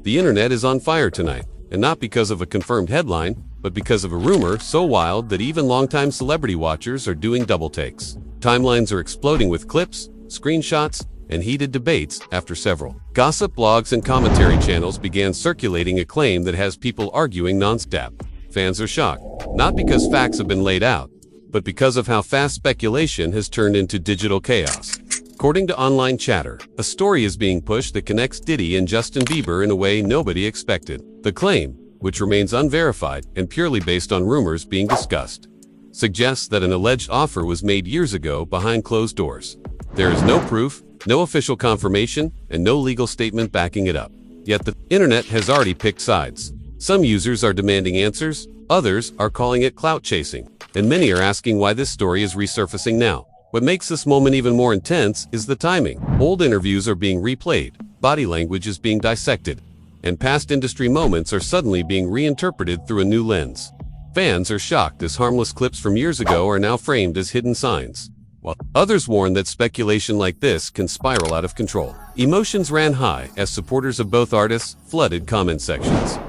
The internet is on fire tonight, and not because of a confirmed headline, but because of a rumor so wild that even longtime celebrity watchers are doing double takes. Timelines are exploding with clips, screenshots, and heated debates after several gossip blogs and commentary channels began circulating a claim that has people arguing non-stop. Fans are shocked, not because facts have been laid out, but because of how fast speculation has turned into digital chaos. According to online chatter, a story is being pushed that connects Diddy and Justin Bieber in a way nobody expected. The claim, which remains unverified and purely based on rumors being discussed, suggests that an alleged offer was made years ago behind closed doors. There is no proof, no official confirmation, and no legal statement backing it up. Yet the internet has already picked sides. Some users are demanding answers, others are calling it clout chasing, and many are asking why this story is resurfacing now. What makes this moment even more intense is the timing. Old interviews are being replayed, body language is being dissected, and past industry moments are suddenly being reinterpreted through a new lens. Fans are shocked as harmless clips from years ago are now framed as hidden signs, while others warn that speculation like this can spiral out of control. Emotions ran high as supporters of both artists flooded comment sections,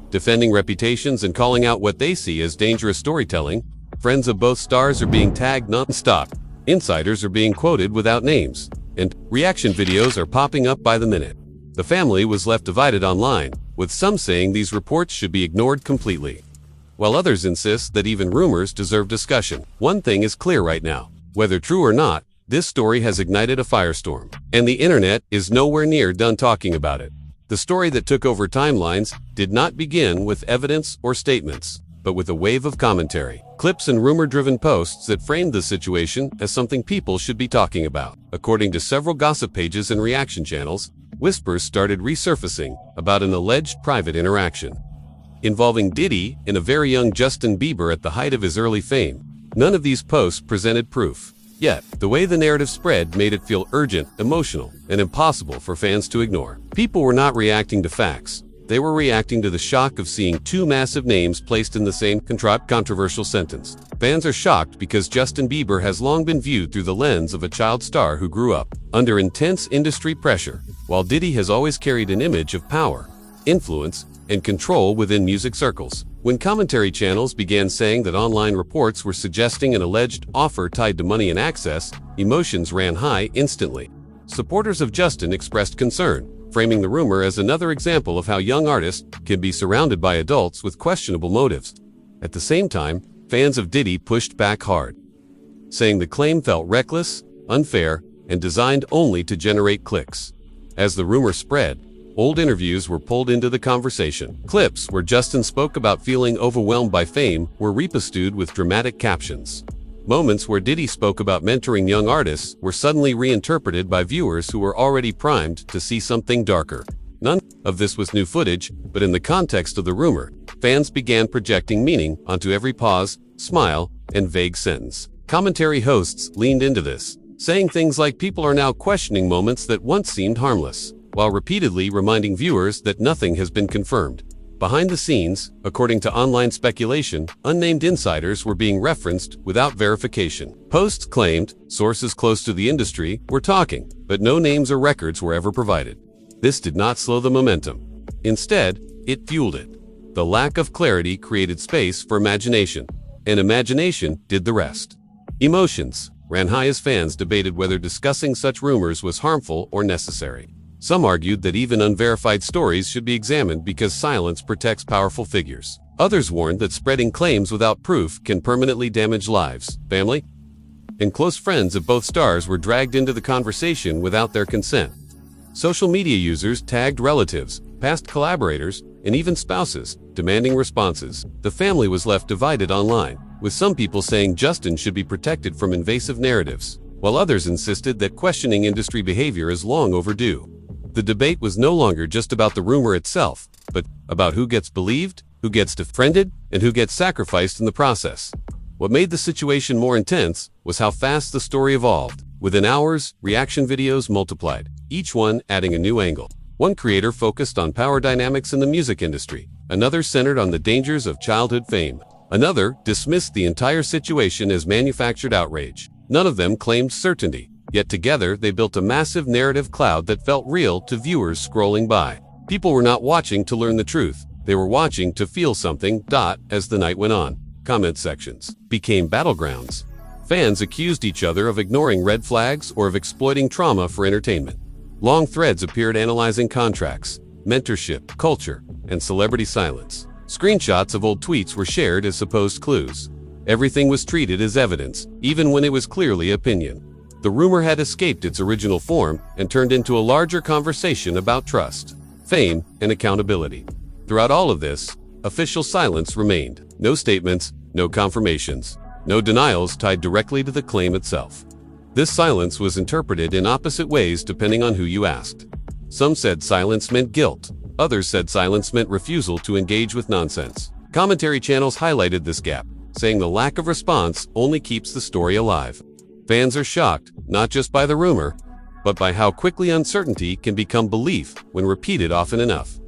defending reputations and calling out what they see as dangerous storytelling. Friends of both stars are being tagged non-stop, insiders are being quoted without names, and reaction videos are popping up by the minute. The family was left divided online, with some saying these reports should be ignored completely, while others insist that even rumors deserve discussion. One thing is clear right now. Whether true or not, this story has ignited a firestorm, and the internet is nowhere near done talking about it. The story that took over timelines did not begin with evidence or statements, but with a wave of commentary, clips and rumor-driven posts that framed the situation as something people should be talking about. According to several gossip pages and reaction channels, whispers started resurfacing about an alleged private interaction involving Diddy and a very young Justin Bieber at the height of his early fame. None of these posts presented proof. Yet, the way the narrative spread made it feel urgent, emotional, and impossible for fans to ignore. People were not reacting to facts. They were reacting to the shock of seeing two massive names placed in the same controversial sentence. Fans are shocked because Justin Bieber has long been viewed through the lens of a child star who grew up under intense industry pressure, while Diddy has always carried an image of power, influence, and control within music circles. When commentary channels began saying that online reports were suggesting an alleged offer tied to money and access, emotions ran high instantly. Supporters of Justin expressed concern, framing the rumor as another example of how young artists can be surrounded by adults with questionable motives. At the same time, fans of Diddy pushed back hard, saying the claim felt reckless, unfair, and designed only to generate clicks. As the rumor spread, old interviews were pulled into the conversation. Clips where Justin spoke about feeling overwhelmed by fame were repostuled with dramatic captions. Moments where Diddy spoke about mentoring young artists were suddenly reinterpreted by viewers who were already primed to see something darker. None of this was new footage, but in the context of the rumor, fans began projecting meaning onto every pause, smile, and vague sentence. Commentary hosts leaned into this, saying things like people are now questioning moments that once seemed harmless, while repeatedly reminding viewers that nothing has been confirmed. Behind the scenes, according to online speculation, unnamed insiders were being referenced without verification. Posts claimed sources close to the industry were talking, but no names or records were ever provided. This did not slow the momentum. Instead, it fueled it. The lack of clarity created space for imagination, and imagination did the rest. Emotions ran high as fans debated whether discussing such rumors was harmful or necessary. Some argued that even unverified stories should be examined because silence protects powerful figures. Others warned that spreading claims without proof can permanently damage lives. Family and close friends of both stars were dragged into the conversation without their consent. Social media users tagged relatives, past collaborators, and even spouses, demanding responses. The family was left divided online, with some people saying Justin should be protected from invasive narratives, while others insisted that questioning industry behavior is long overdue. The debate was no longer just about the rumor itself, but about who gets believed, who gets defriended, and who gets sacrificed in the process. What made the situation more intense was how fast the story evolved. Within hours, reaction videos multiplied, each one adding a new angle. One creator focused on power dynamics in the music industry, another centered on the dangers of childhood fame. Another dismissed the entire situation as manufactured outrage. None of them claimed certainty. Yet together they built a massive narrative cloud that felt real to viewers scrolling by. People were not watching to learn the truth. They were watching to feel something. As the night went on, comment sections became battlegrounds. Fans accused each other of ignoring red flags or of exploiting trauma for entertainment. Long threads appeared analyzing contracts, mentorship, culture, and celebrity silence. Screenshots of old tweets were shared as supposed clues. Everything was treated as evidence, even when it was clearly opinion. The rumor had escaped its original form and turned into a larger conversation about trust, fame, and accountability. Throughout all of this, official silence remained. No statements, no confirmations, no denials tied directly to the claim itself. This silence was interpreted in opposite ways depending on who you asked. Some said silence meant guilt. Others said silence meant refusal to engage with nonsense. Commentary channels highlighted this gap, saying the lack of response only keeps the story alive. Fans are shocked, not just by the rumor, but by how quickly uncertainty can become belief when repeated often enough.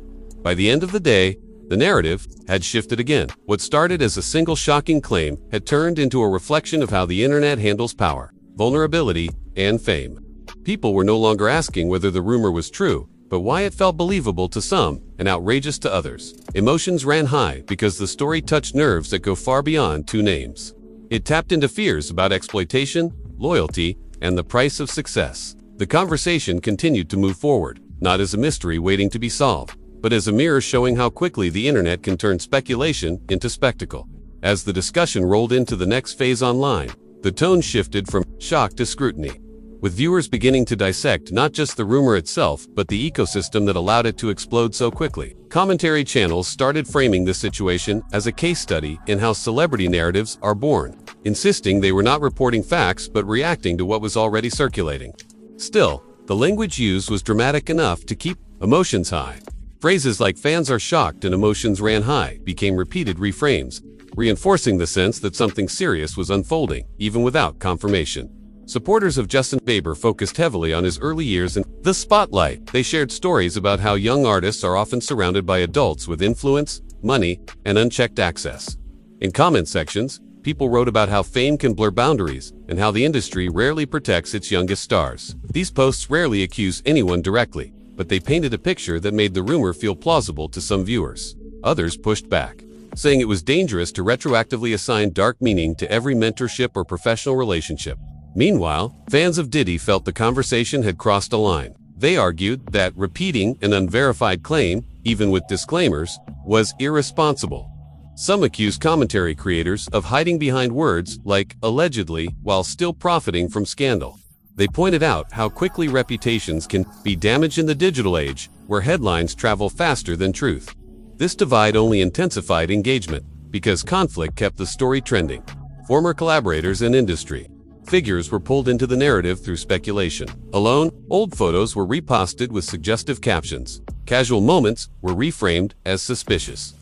By the end of the day, the narrative had shifted again. What started as a single shocking claim had turned into a reflection of how the internet handles power, vulnerability, and fame. People were no longer asking whether the rumor was true, but why it felt believable to some and outrageous to others. Emotions ran high because the story touched nerves that go far beyond two names. It tapped into fears about exploitation, loyalty, and the price of success. The conversation continued to move forward, not as a mystery waiting to be solved, but as a mirror showing how quickly the internet can turn speculation into spectacle. As the discussion rolled into the next phase online, the tone shifted from shock to scrutiny, with viewers beginning to dissect not just the rumor itself, but the ecosystem that allowed it to explode so quickly. Commentary channels started framing this situation as a case study in how celebrity narratives are born, insisting they were not reporting facts but reacting to what was already circulating. Still, the language used was dramatic enough to keep emotions high. Phrases like "fans are shocked" and "emotions ran high" became repeated reframes, reinforcing the sense that something serious was unfolding, even without confirmation. Supporters of Justin Bieber focused heavily on his early years in the spotlight. They shared stories about how young artists are often surrounded by adults with influence, money, and unchecked access. In comment sections, people wrote about how fame can blur boundaries and how the industry rarely protects its youngest stars. These posts rarely accuse anyone directly, but they painted a picture that made the rumor feel plausible to some viewers. Others pushed back, saying it was dangerous to retroactively assign dark meaning to every mentorship or professional relationship. Meanwhile, fans of Diddy felt the conversation had crossed a line. They argued that repeating an unverified claim, even with disclaimers, was irresponsible. Some accused commentary creators of hiding behind words like "allegedly" while still profiting from scandal. They pointed out how quickly reputations can be damaged in the digital age, where headlines travel faster than truth. This divide only intensified engagement, because conflict kept the story trending. Former collaborators and industry figures were pulled into the narrative through speculation. Alone, old photos were reposted with suggestive captions. Casual moments were reframed as suspicious.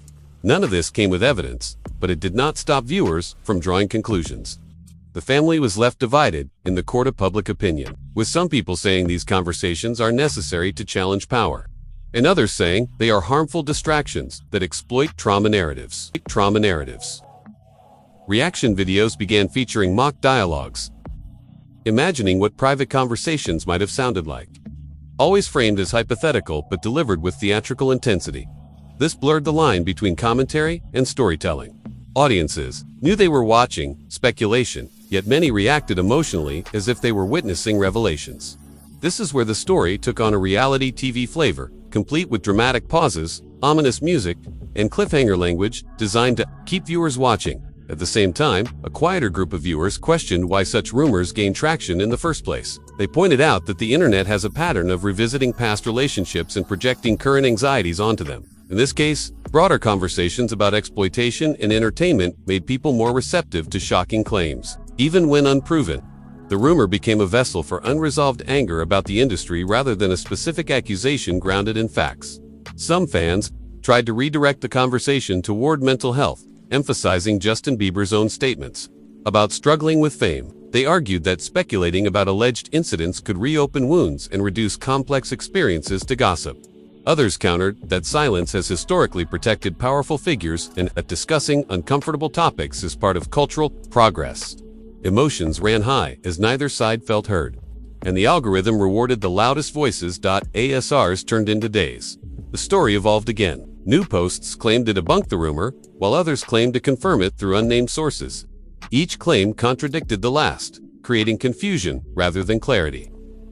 None of this came with evidence, but it did not stop viewers from drawing conclusions. The family was left divided in the court of public opinion, with some people saying these conversations are necessary to challenge power, and others saying they are harmful distractions that exploit trauma narratives. Reaction videos began featuring mock dialogues, imagining what private conversations might have sounded like, always framed as hypothetical but delivered with theatrical intensity. This blurred the line between commentary and storytelling. Audiences knew they were watching speculation, yet many reacted emotionally as if they were witnessing revelations. This is where the story took on a reality TV flavor, complete with dramatic pauses, ominous music, and cliffhanger language designed to keep viewers watching. At the same time, a quieter group of viewers questioned why such rumors gained traction in the first place. They pointed out that the internet has a pattern of revisiting past relationships and projecting current anxieties onto them. In this case, broader conversations about exploitation and entertainment made people more receptive to shocking claims, even when unproven. The rumor became a vessel for unresolved anger about the industry rather than a specific accusation grounded in facts. Some fans tried to redirect the conversation toward mental health, emphasizing Justin Bieber's own statements about struggling with fame. They argued that speculating about alleged incidents could reopen wounds and reduce complex experiences to gossip. Others countered that silence has historically protected powerful figures and that discussing uncomfortable topics is part of cultural progress. Emotions ran high as neither side felt heard, and the algorithm rewarded the loudest voices. ASRs turned into days. The story evolved again. New posts claimed to debunk the rumor, while others claimed to confirm it through unnamed sources. Each claim contradicted the last, creating confusion rather than clarity.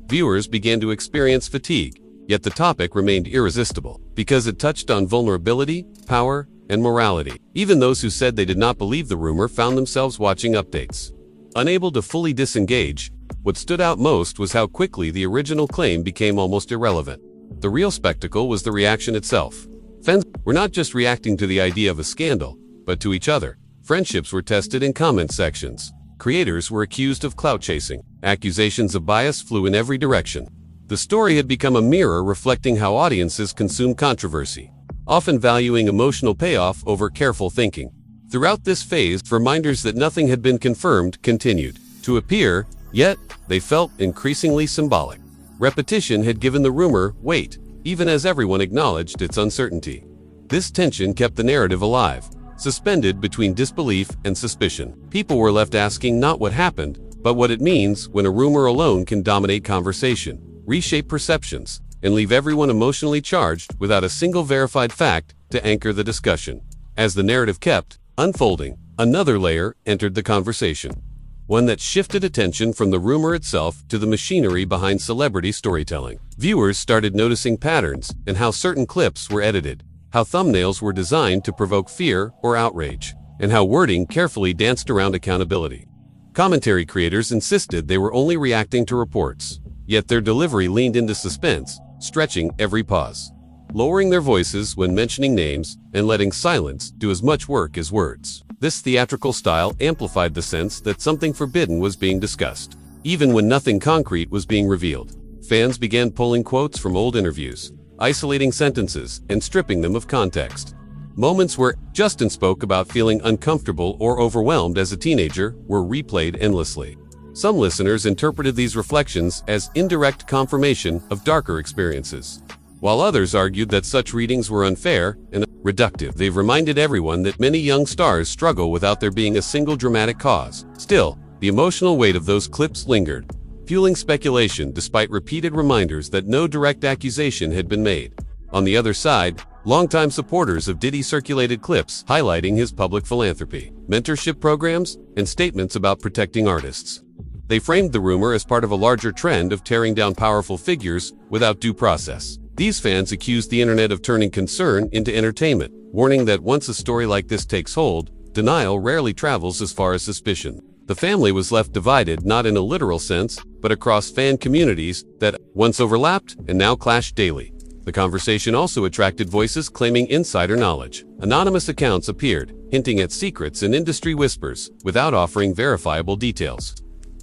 Viewers began to experience fatigue, yet the topic remained irresistible, because it touched on vulnerability, power, and morality. Even those who said they did not believe the rumor found themselves watching updates. Unable to fully disengage, what stood out most was how quickly the original claim became almost irrelevant. The real spectacle was the reaction itself. Fans were not just reacting to the idea of a scandal, but to each other. Friendships were tested in comment sections. Creators were accused of clout chasing. Accusations of bias flew in every direction. The story had become a mirror reflecting how audiences consume controversy, often valuing emotional payoff over careful thinking. Throughout this phase, reminders that nothing had been confirmed continued to appear, yet they felt increasingly symbolic. Repetition had given the rumor weight, even as everyone acknowledged its uncertainty. This tension kept the narrative alive, suspended between disbelief and suspicion. People were left asking not what happened, but what it means when a rumor alone can dominate conversation, reshape perceptions, and leave everyone emotionally charged without a single verified fact to anchor the discussion. As the narrative kept unfolding, another layer entered the conversation, one that shifted attention from the rumor itself to the machinery behind celebrity storytelling. Viewers started noticing patterns in how certain clips were edited, how thumbnails were designed to provoke fear or outrage, and how wording carefully danced around accountability. Commentary creators insisted they were only reacting to reports, yet their delivery leaned into suspense, stretching every pause, lowering their voices when mentioning names, and letting silence do as much work as words. This theatrical style amplified the sense that something forbidden was being discussed. Even when nothing concrete was being revealed, fans began pulling quotes from old interviews, isolating sentences, and stripping them of context. Moments where Justin spoke about feeling uncomfortable or overwhelmed as a teenager were replayed endlessly. Some listeners interpreted these reflections as indirect confirmation of darker experiences, while others argued that such readings were unfair and reductive. They've reminded everyone that many young stars struggle without there being a single dramatic cause. Still, the emotional weight of those clips lingered, fueling speculation despite repeated reminders that no direct accusation had been made. On the other side, longtime supporters of Diddy circulated clips highlighting his public philanthropy, mentorship programs, and statements about protecting artists. They framed the rumor as part of a larger trend of tearing down powerful figures without due process. These fans accused the internet of turning concern into entertainment, warning that once a story like this takes hold, denial rarely travels as far as suspicion. The family was left divided not in a literal sense, but across fan communities that once overlapped and now clashed daily. The conversation also attracted voices claiming insider knowledge. Anonymous accounts appeared, hinting at secrets and industry whispers, without offering verifiable details.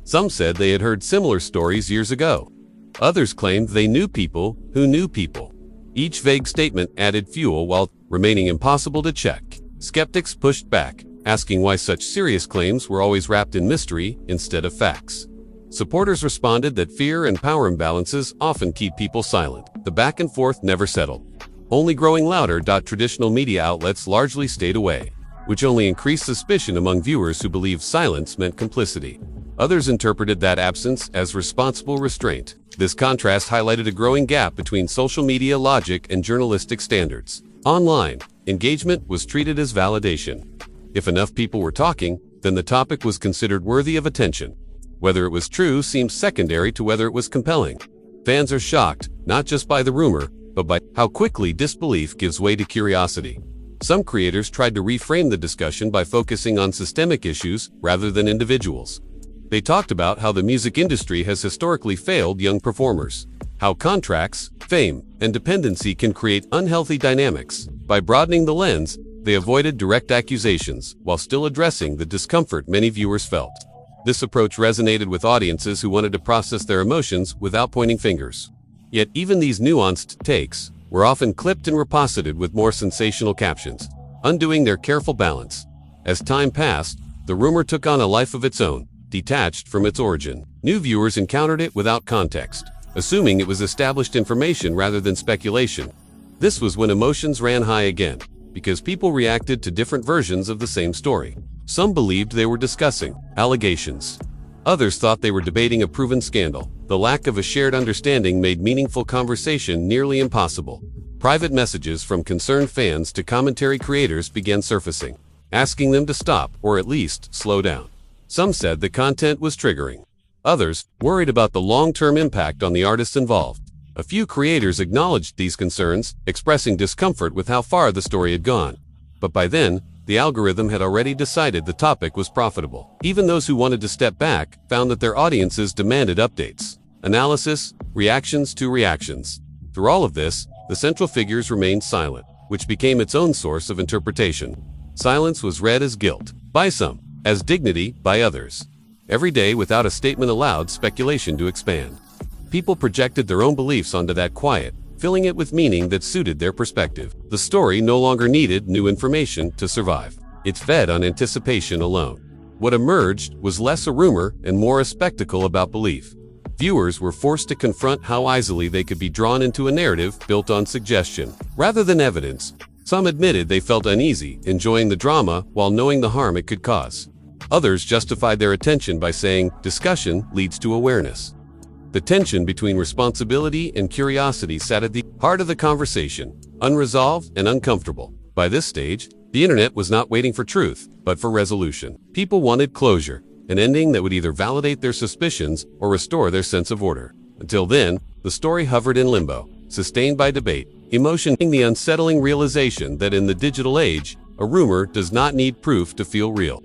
Some said they had heard similar stories years ago. Others claimed they knew people who knew people. Each vague statement added fuel while remaining impossible to check. Skeptics pushed back, asking why such serious claims were always wrapped in mystery instead of facts. Supporters responded that fear and power imbalances often keep people silent. The back and forth never settled, only growing louder. Traditional media outlets largely stayed away, which only increased suspicion among viewers who believed silence meant complicity. Others interpreted that absence as responsible restraint. This contrast highlighted a growing gap between social media logic and journalistic standards. Online, engagement was treated as validation. If enough people were talking, then the topic was considered worthy of attention. Whether it was true seems secondary to whether it was compelling. Fans are shocked, not just by the rumor, but by how quickly disbelief gives way to curiosity. Some creators tried to reframe the discussion by focusing on systemic issues rather than individuals. They talked about how the music industry has historically failed young performers, how contracts, fame, and dependency can create unhealthy dynamics. By broadening the lens, they avoided direct accusations while still addressing the discomfort many viewers felt. This approach resonated with audiences who wanted to process their emotions without pointing fingers. Yet even these nuanced takes were often clipped and reposited with more sensational captions, undoing their careful balance. As time passed, the rumor took on a life of its own, detached from its origin. New viewers encountered it without context, assuming it was established information rather than speculation. This was when emotions ran high again, because people reacted to different versions of the same story. Some believed they were discussing allegations. Others thought they were debating a proven scandal. The lack of a shared understanding made meaningful conversation nearly impossible. Private messages from concerned fans to commentary creators began surfacing, asking them to stop or at least slow down. Some said the content was triggering. Others worried about the long-term impact on the artists involved. A few creators acknowledged these concerns, expressing discomfort with how far the story had gone. But by then, the algorithm had already decided the topic was profitable. Even those who wanted to step back found that their audiences demanded updates, analysis, reactions to reactions. Through all of this, the central figures remained silent, which became its own source of interpretation. Silence was read as guilt by some, as dignity by others. Every day, without a statement, allowed speculation to expand. People projected their own beliefs onto that quiet, filling it with meaning that suited their perspective. The story no longer needed new information to survive. It fed on anticipation alone. What emerged was less a rumor and more a spectacle about belief. Viewers were forced to confront how easily they could be drawn into a narrative built on suggestion, rather than evidence. Some admitted they felt uneasy, enjoying the drama while knowing the harm it could cause. Others justified their attention by saying, discussion leads to awareness. The tension between responsibility and curiosity sat at the heart of the conversation, unresolved and uncomfortable. By this stage, the internet was not waiting for truth, but for resolution. People wanted closure, an ending that would either validate their suspicions or restore their sense of order. Until then, the story hovered in limbo, sustained by debate, emotion, and the unsettling realization that in the digital age, a rumor does not need proof to feel real.